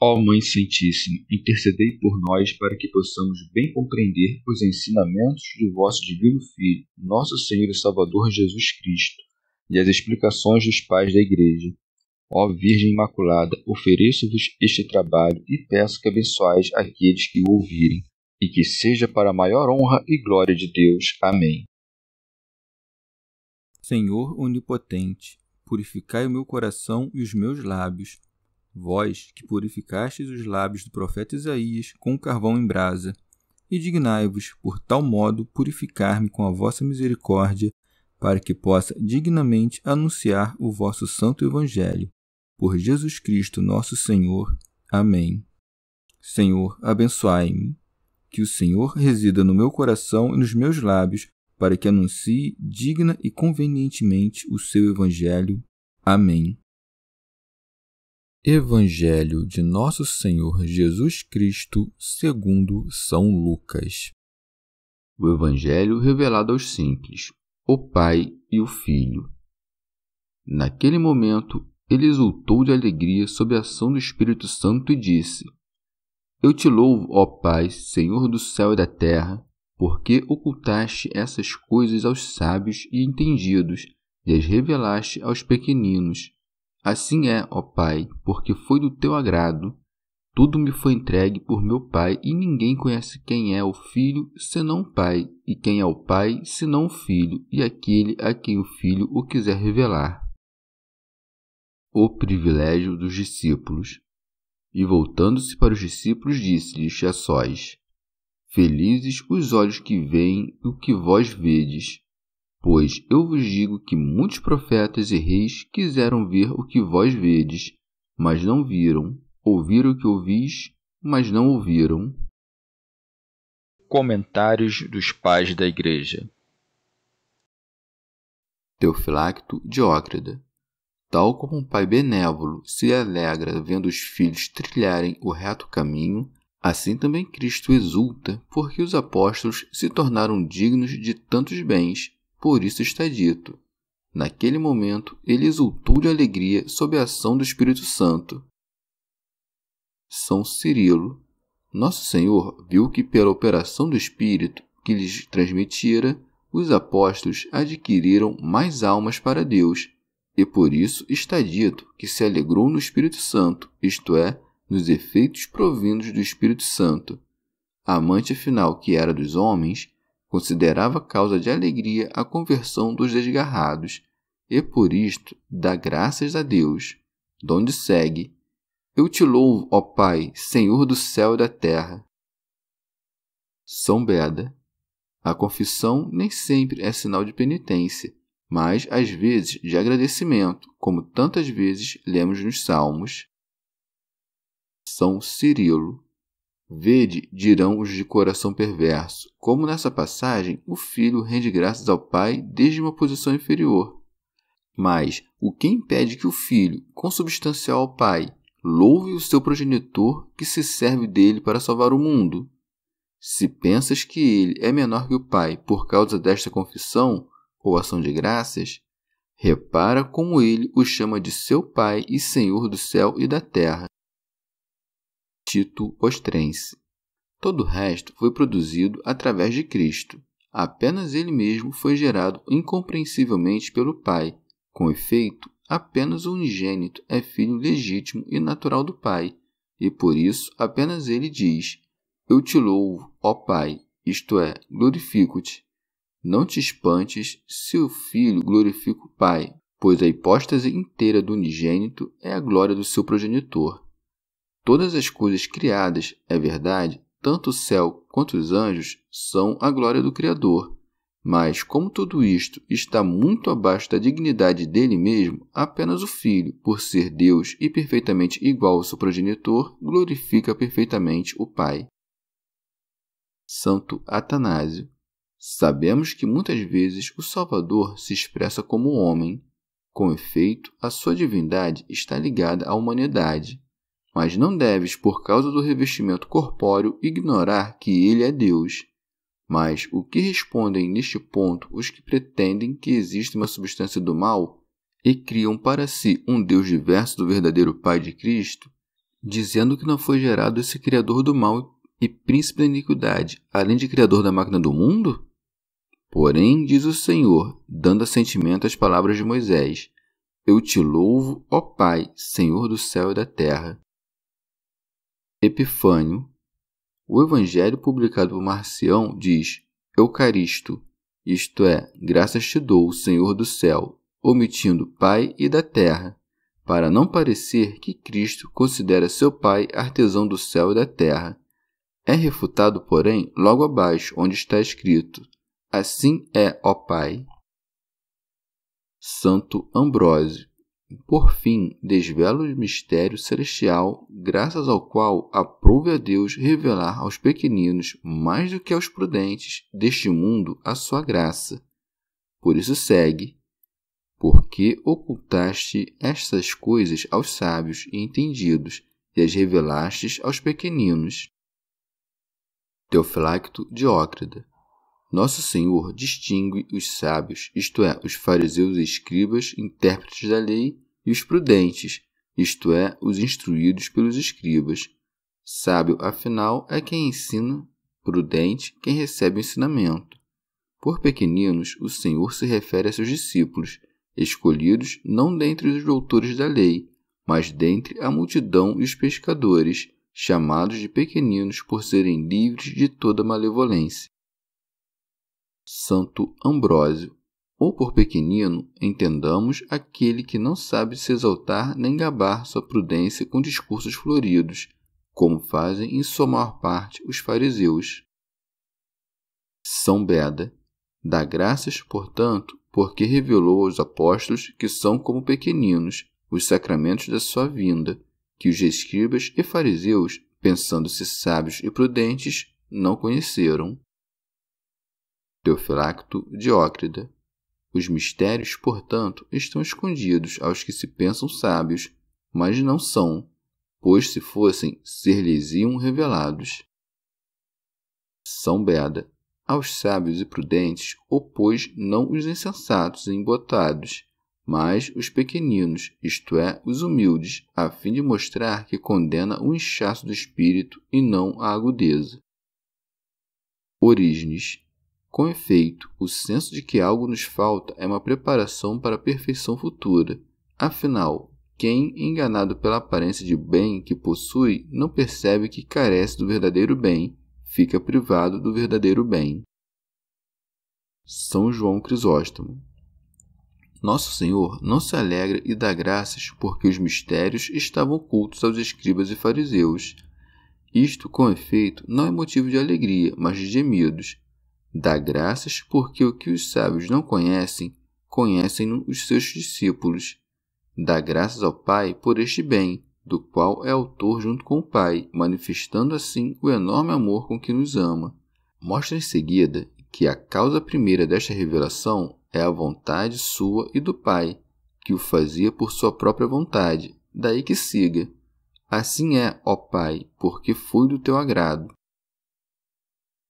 Ó Mãe Santíssima, intercedei por nós para que possamos bem compreender os ensinamentos de vosso Divino Filho, nosso Senhor e Salvador Jesus Cristo, e as explicações dos pais da Igreja. Ó Virgem Imaculada, ofereço-vos este trabalho e peço que abençoeis aqueles que o ouvirem, e que seja para a maior honra e glória de Deus. Amém. Senhor onipotente, purificai o meu coração e os meus lábios. Vós, que purificastes os lábios do profeta Isaías com carvão em brasa, e dignai-vos, por tal modo, purificar-me com a vossa misericórdia, para que possa dignamente anunciar o vosso santo Evangelho. Por Jesus Cristo, nosso Senhor. Amém. Senhor, abençoai-me. Que o Senhor resida no meu coração e nos meus lábios, para que anuncie digna e convenientemente o seu Evangelho. Amém. Evangelho de Nosso Senhor Jesus Cristo segundo São Lucas. O Evangelho revelado aos simples, o Pai e o Filho. Naquele momento, ele exultou de alegria sob a ação do Espírito Santo e disse: Eu te louvo, ó Pai, Senhor do céu e da terra, porque ocultaste essas coisas aos sábios e entendidos e as revelaste aos pequeninos. Assim é, ó Pai, porque foi do teu agrado. Tudo me foi entregue por meu Pai, e ninguém conhece quem é o Filho, senão o Pai, e quem é o Pai, senão o Filho, e aquele a quem o Filho o quiser revelar. O privilégio dos discípulos. E voltando-se para os discípulos, disse-lhes a sós: Felizes os olhos que veem o que vós vedes. Pois eu vos digo que muitos profetas e reis quiseram ver o que vós vedes, mas não viram. Ouviram o que ouvis, mas não ouviram. Comentários dos Pais da Igreja. Teofilacto Diócrida. Tal como um pai benévolo se alegra vendo os filhos trilharem o reto caminho, assim também Cristo exulta porque os apóstolos se tornaram dignos de tantos bens. Por isso está dito: naquele momento ele exultou de alegria sob a ação do Espírito Santo. São Cirilo. Nosso Senhor viu que pela operação do Espírito que lhes transmitira, os apóstolos adquiriram mais almas para Deus, e por isso está dito que se alegrou no Espírito Santo, isto é, nos efeitos provindos do Espírito Santo. A amante final que era dos homens considerava causa de alegria a conversão dos desgarrados, e por isto dá graças a Deus, donde segue: Eu te louvo, ó Pai, Senhor do céu e da terra. São Beda. A confissão nem sempre é sinal de penitência, mas às vezes de agradecimento, como tantas vezes lemos nos Salmos. São Cirilo. Vede, dirão os de coração perverso, como nessa passagem o filho rende graças ao pai desde uma posição inferior. Mas o que impede que o filho, consubstancial ao pai, louve o seu progenitor que se serve dele para salvar o mundo? Se pensas que ele é menor que o pai por causa desta confissão ou ação de graças, repara como ele o chama de seu pai e Senhor do céu e da terra. Tito Ostrense. Todo o resto foi produzido através de Cristo. Apenas ele mesmo foi gerado incompreensivelmente pelo Pai. Com efeito, apenas o unigênito é filho legítimo e natural do Pai, e por isso apenas ele diz: Eu te louvo, ó Pai, isto é, glorifico-te. Não te espantes se o Filho glorifica o Pai, pois a hipóstase inteira do unigênito é a glória do seu progenitor. Todas as coisas criadas, é verdade, tanto o céu quanto os anjos, são a glória do Criador. Mas, como tudo isto está muito abaixo da dignidade dele mesmo, apenas o Filho, por ser Deus e perfeitamente igual ao seu progenitor, glorifica perfeitamente o Pai. Santo Atanásio. Sabemos que muitas vezes o Salvador se expressa como homem. Com efeito, a sua divindade está ligada à humanidade. Mas não deves, por causa do revestimento corpóreo, ignorar que ele é Deus. Mas o que respondem neste ponto os que pretendem que existe uma substância do mal e criam para si um Deus diverso do verdadeiro Pai de Cristo? dizendo que não foi gerado esse criador do mal e príncipe da iniquidade, além de criador da máquina do mundo? Porém, diz o Senhor, dando assentimento às palavras de Moisés: Eu te louvo, ó Pai, Senhor do céu e da terra. Epifânio. O evangelho publicado por Marcião diz: Eucaristo, isto é, graças te dou, Senhor do céu, omitindo Pai e da terra, para não parecer que Cristo considera seu Pai artesão do céu e da terra. É refutado, porém, logo abaixo, onde está escrito: Assim é, ó Pai. Santo Ambrósio. Por fim, desvela o mistério celestial, graças ao qual aprouve a Deus revelar aos pequeninos, mais do que aos prudentes deste mundo, a sua graça. Por isso segue: Porque ocultaste estas coisas aos sábios e entendidos, e as revelastes aos pequeninos. Teofilacto Diócrida. Nosso Senhor distingue os sábios, isto é, os fariseus e escribas, intérpretes da lei, e os prudentes, isto é, os instruídos pelos escribas. Sábio, afinal, é quem ensina, prudente, quem recebe o ensinamento. Por pequeninos, o Senhor se refere a seus discípulos, escolhidos não dentre os doutores da lei, mas dentre a multidão e os pescadores, chamados de pequeninos por serem livres de toda malevolência. Santo Ambrósio. Ou por pequenino, entendamos aquele que não sabe se exaltar nem gabar sua prudência com discursos floridos, como fazem em sua maior parte os fariseus. São Beda. Dá graças, portanto, porque revelou aos apóstolos que são como pequeninos os sacramentos da sua vinda, que os escribas e fariseus, pensando-se sábios e prudentes, não conheceram. Teofilacto Diócrida. Os mistérios, portanto, estão escondidos aos que se pensam sábios, mas não são, pois se fossem, ser-lhes-iam revelados. São Beda. Aos sábios e prudentes opôs não os insensatos e embotados, mas os pequeninos, isto é, os humildes, a fim de mostrar que condena o inchaço do espírito e não a agudeza. Orígenes. Com efeito, o senso de que algo nos falta é uma preparação para a perfeição futura. Afinal, quem, enganado pela aparência de bem que possui, não percebe que carece do verdadeiro bem, fica privado do verdadeiro bem. São João Crisóstomo. Nosso Senhor não se alegra e dá graças porque os mistérios estavam ocultos aos escribas e fariseus. Isto, com efeito, não é motivo de alegria, mas de gemidos. Dá graças porque o que os sábios não conhecem, conhecem-no os seus discípulos. Dá graças ao Pai por este bem, do qual é autor junto com o Pai, manifestando assim o enorme amor com que nos ama. Mostra em seguida que a causa primeira desta revelação é a vontade sua e do Pai, que o fazia por sua própria vontade, daí que siga: Assim é, ó Pai, porque foi do teu agrado.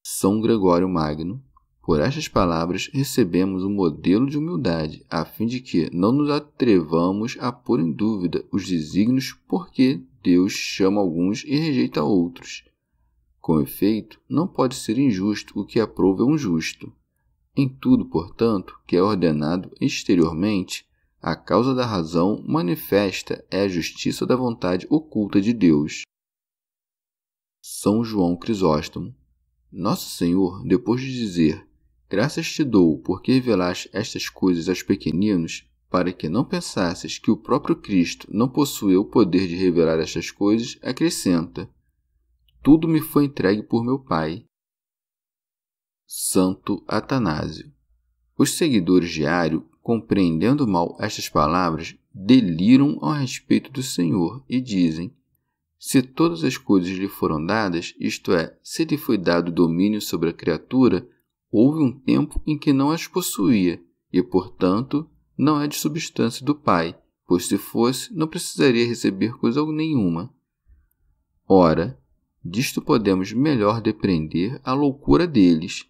São Gregório Magno. Por estas palavras recebemos um modelo de humildade, a fim de que não nos atrevamos a pôr em dúvida os desígnios porque Deus chama alguns e rejeita outros. Com efeito, não pode ser injusto o que aprova um justo. Em tudo, portanto, que é ordenado exteriormente, a causa da razão manifesta é a justiça da vontade oculta de Deus. São João Crisóstomo. Nosso Senhor, depois de dizer: Graças te dou, porque revelaste estas coisas aos pequeninos, para que não pensasses que o próprio Cristo não possuía o poder de revelar estas coisas, acrescenta: Tudo me foi entregue por meu Pai. Santo Atanásio. Os seguidores de Ario, compreendendo mal estas palavras, deliram a respeito do Senhor e dizem: Se todas as coisas lhe foram dadas, isto é, se lhe foi dado domínio sobre a criatura, houve um tempo em que não as possuía, e, portanto, não é de substância do Pai, pois se fosse, não precisaria receber coisa nenhuma. Ora, disto podemos melhor depreender a loucura deles,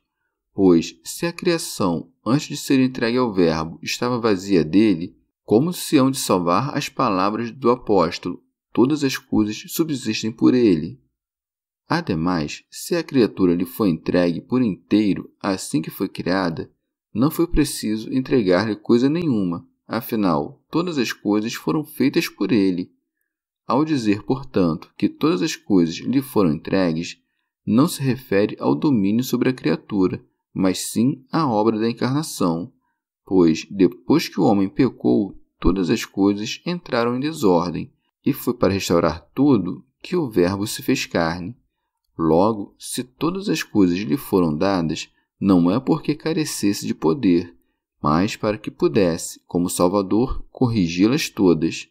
pois, se a criação, antes de ser entregue ao Verbo, estava vazia dele, como se hão de salvar as palavras do apóstolo: todas as coisas subsistem por ele. Ademais, se a criatura lhe foi entregue por inteiro assim que foi criada, não foi preciso entregar-lhe coisa nenhuma, afinal, todas as coisas foram feitas por ele. Ao dizer, portanto, que todas as coisas lhe foram entregues, não se refere ao domínio sobre a criatura, mas sim à obra da encarnação, pois, depois que o homem pecou, todas as coisas entraram em desordem, e foi para restaurar tudo que o Verbo se fez carne. Logo, se todas as coisas lhe foram dadas, não é porque carecesse de poder, mas para que pudesse, como Salvador, corrigi-las todas.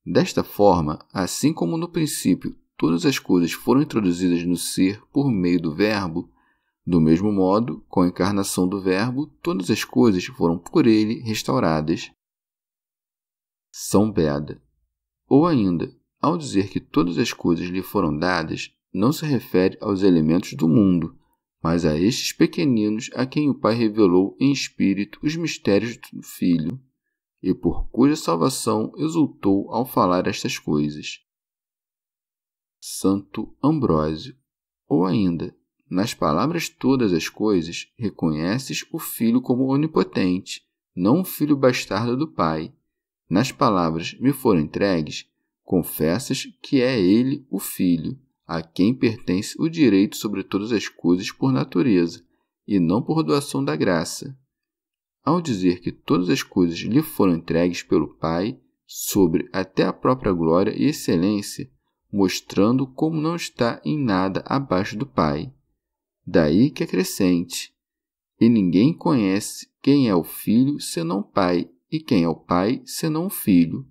Desta forma, assim como no princípio todas as coisas foram introduzidas no ser por meio do Verbo, do mesmo modo, com a encarnação do Verbo, todas as coisas foram por ele restauradas. São Beda. Ou ainda, ao dizer que todas as coisas lhe foram dadas, não se refere aos elementos do mundo, mas a estes pequeninos a quem o Pai revelou em espírito os mistérios do Filho, e por cuja salvação exultou ao falar estas coisas. Santo Ambrósio. Ou ainda, nas palavras todas as coisas, reconheces o Filho como onipotente, não o filho bastardo do Pai. Nas palavras me foram entregues, confessas que é ele o Filho, a quem pertence o direito sobre todas as coisas por natureza, e não por doação da graça. Ao dizer que todas as coisas lhe foram entregues pelo Pai, sobre até a própria glória e excelência, mostrando como não está em nada abaixo do Pai. Daí que acrescente: e ninguém conhece quem é o Filho senão o Pai, e quem é o Pai senão o Filho.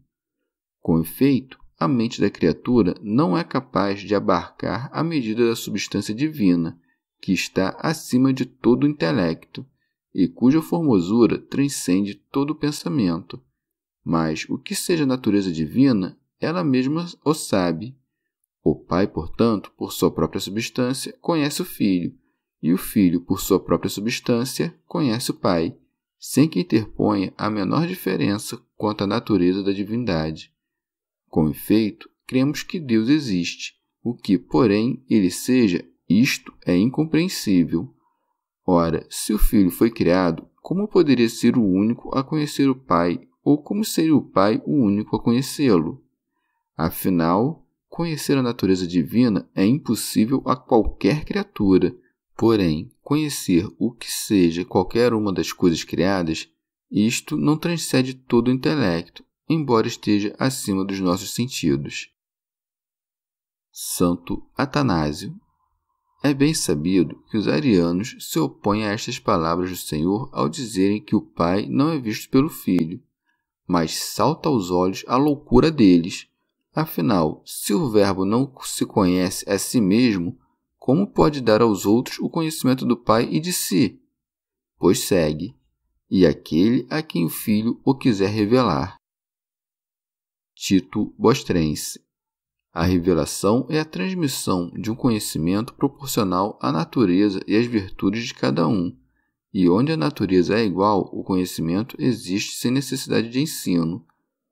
Com efeito, a mente da criatura não é capaz de abarcar a medida da substância divina, que está acima de todo o intelecto, e cuja formosura transcende todo o pensamento. Mas o que seja natureza divina, ela mesma o sabe. O Pai, portanto, por sua própria substância, conhece o Filho, e o Filho, por sua própria substância, conhece o Pai, sem que interponha a menor diferença quanto à natureza da divindade. Com efeito, cremos que Deus existe, o que, porém, ele seja, isto é incompreensível. Ora, se o Filho foi criado, como poderia ser o único a conhecer o Pai, ou como seria o Pai o único a conhecê-lo? Afinal, conhecer a natureza divina é impossível a qualquer criatura. Porém, conhecer o que seja qualquer uma das coisas criadas, isto não transcende todo o intelecto, embora esteja acima dos nossos sentidos. Santo Atanásio. É bem sabido que os arianos se opõem a estas palavras do Senhor ao dizerem que o Pai não é visto pelo Filho, mas salta aos olhos a loucura deles. Afinal, se o Verbo não se conhece a si mesmo, como pode dar aos outros o conhecimento do Pai e de si? Pois segue: e aquele a quem o Filho o quiser revelar. Tito Bostrense. A revelação é a transmissão de um conhecimento proporcional à natureza e às virtudes de cada um, e onde a natureza é igual, o conhecimento existe sem necessidade de ensino.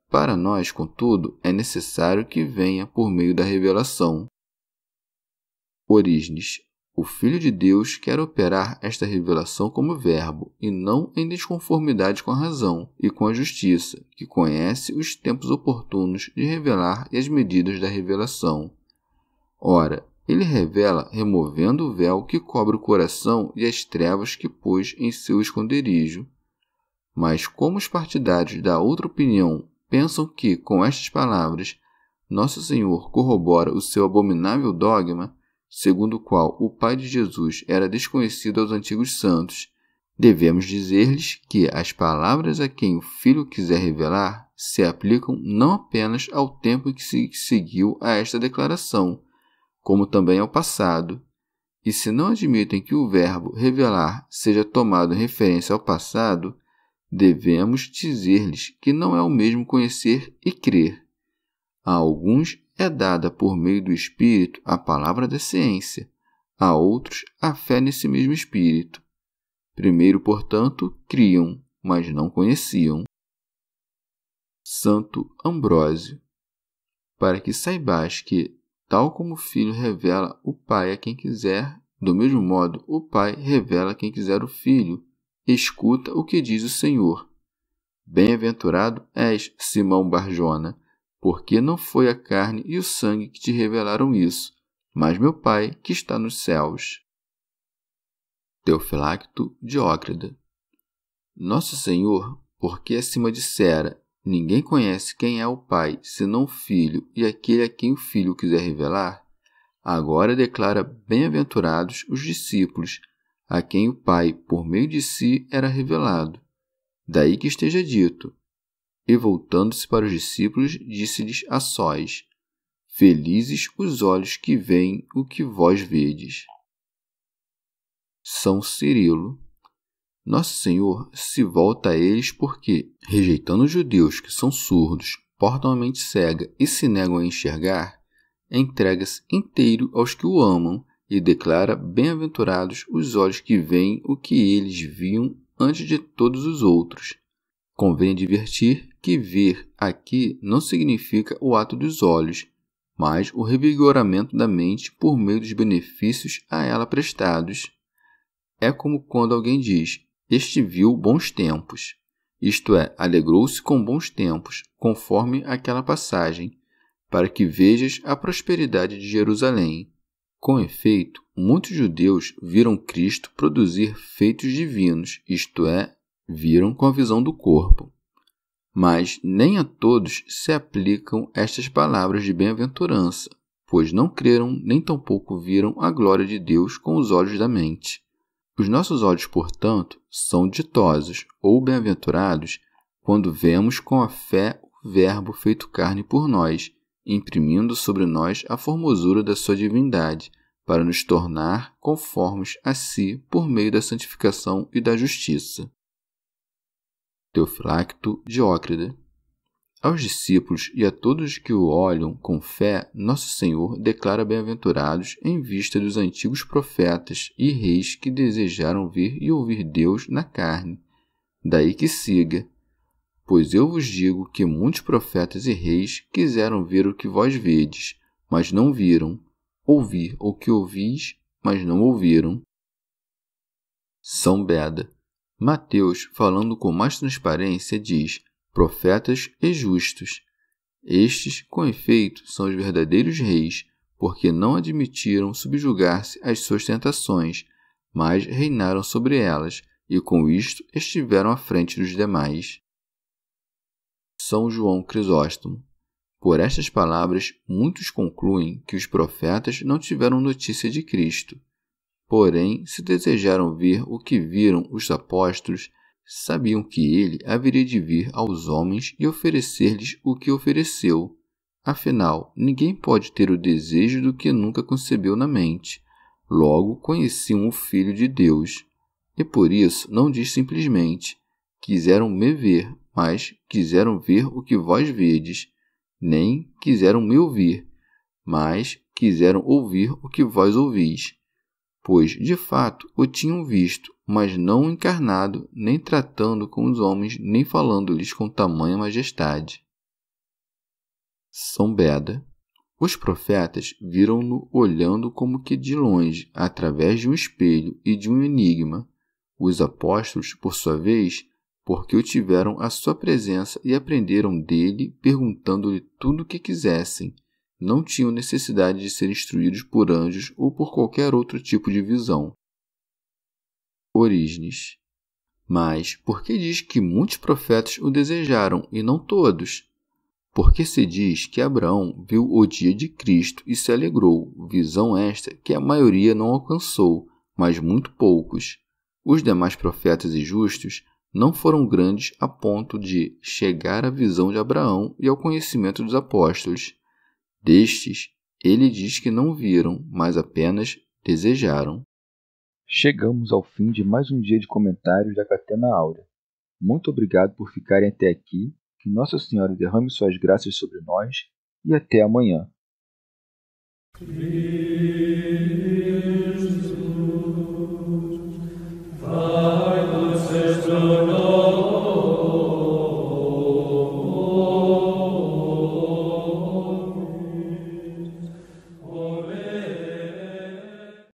Para nós, contudo, é necessário que venha por meio da revelação. Orígenes. O Filho de Deus quer operar esta revelação como verbo, e não em desconformidade com a razão e com a justiça, que conhece os tempos oportunos de revelar e as medidas da revelação. Ora, ele revela removendo o véu que cobre o coração e as trevas que pôs em seu esconderijo. Mas como os partidários da outra opinião pensam que, com estas palavras, Nosso Senhor corrobora o seu abominável dogma, segundo o qual o Pai de Jesus era desconhecido aos antigos santos, devemos dizer-lhes que as palavras a quem o Filho quiser revelar se aplicam não apenas ao tempo em que se seguiu a esta declaração, como também ao passado. E se não admitem que o verbo revelar seja tomado em referência ao passado, devemos dizer-lhes que não é o mesmo conhecer e crer. A alguns é dada por meio do Espírito a palavra da ciência, a outros a fé nesse mesmo Espírito. Primeiro, portanto, criam, mas não conheciam. Santo Ambrósio. para que saibais que, tal como o Filho revela o Pai a quem quiser, do mesmo modo o Pai revela a quem quiser o Filho. Escuta o que diz o Senhor. Bem-aventurado és, Simão Barjona, porque não foi a carne e o sangue que te revelaram isso, mas meu Pai que está nos céus. Teofilacto Diócrida. Nosso Senhor, porque acima dissera, ninguém conhece quem é o Pai, senão o Filho e aquele a quem o Filho quiser revelar, agora declara bem-aventurados os discípulos, a quem o Pai, por meio de si, era revelado. Daí que esteja dito. E voltando-se para os discípulos, disse-lhes a sós: Felizes os olhos que veem o que vós vedes. São Cirilo. Nosso Senhor se volta a eles porque, rejeitando os judeus que são surdos, portam a mente cega e se negam a enxergar, entrega-se inteiro aos que o amam e declara bem-aventurados os olhos que veem o que eles viam antes de todos os outros. Convém advertir que ver aqui não significa o ato dos olhos, mas o revigoramento da mente por meio dos benefícios a ela prestados. É como quando alguém diz, este viu bons tempos, isto é, alegrou-se com bons tempos, conforme aquela passagem, para que vejas a prosperidade de Jerusalém. Com efeito, muitos judeus viram Cristo produzir feitos divinos, isto é, viram com a visão do corpo. Mas nem a todos se aplicam estas palavras de bem-aventurança, pois não creram nem tampouco viram a glória de Deus com os olhos da mente. Os nossos olhos, portanto, são ditosos ou bem-aventurados quando vemos com a fé o Verbo feito carne por nós, imprimindo sobre nós a formosura da sua divindade, para nos tornar conformes a si por meio da santificação e da justiça. Teofilacto Diócrida. Aos discípulos e a todos que o olham com fé, Nosso Senhor declara bem-aventurados em vista dos antigos profetas e reis que desejaram ver e ouvir Deus na carne. Daí que siga: Pois eu vos digo que muitos profetas e reis quiseram ver o que vós vedes, mas não viram, ouvir o que ouvis, mas não ouviram. São Beda. Mateus, falando com mais transparência, diz: profetas e justos. Estes, com efeito, são os verdadeiros reis, porque não admitiram subjugar-se às suas tentações, mas reinaram sobre elas, e com isto estiveram à frente dos demais. São João Crisóstomo. Por estas palavras, muitos concluem que os profetas não tiveram notícia de Cristo. Porém, se desejaram ver o que viram os apóstolos, sabiam que ele haveria de vir aos homens e oferecer-lhes o que ofereceu. Afinal, ninguém pode ter o desejo do que nunca concebeu na mente. Logo, conheciam o Filho de Deus. E por isso não diz simplesmente: quiseram me ver, mas quiseram ver o que vós vedes. Nem quiseram me ouvir, mas quiseram ouvir o que vós ouvis. Pois, de fato, o tinham visto, mas não encarnado, nem tratando com os homens, nem falando-lhes com tamanha majestade. São Beda. Os profetas viram-no olhando como que de longe, através de um espelho e de um enigma. Os apóstolos, por sua vez, porque o tiveram à sua presença e aprenderam dele, perguntando-lhe tudo o que quisessem, não tinham necessidade de ser instruídos por anjos ou por qualquer outro tipo de visão. Orígenes. Mas por que diz que muitos profetas o desejaram e não todos? Porque se diz que Abraão viu o dia de Cristo e se alegrou, visão esta que a maioria não alcançou, mas muito poucos. Os demais profetas e justos não foram grandes a ponto de chegar à visão de Abraão e ao conhecimento dos apóstolos. Destes, ele diz que não viram, mas apenas desejaram. Chegamos ao fim de mais um dia de comentários da Catena Áurea. Muito obrigado por ficarem até aqui, que Nossa Senhora derrame suas graças sobre nós e até amanhã.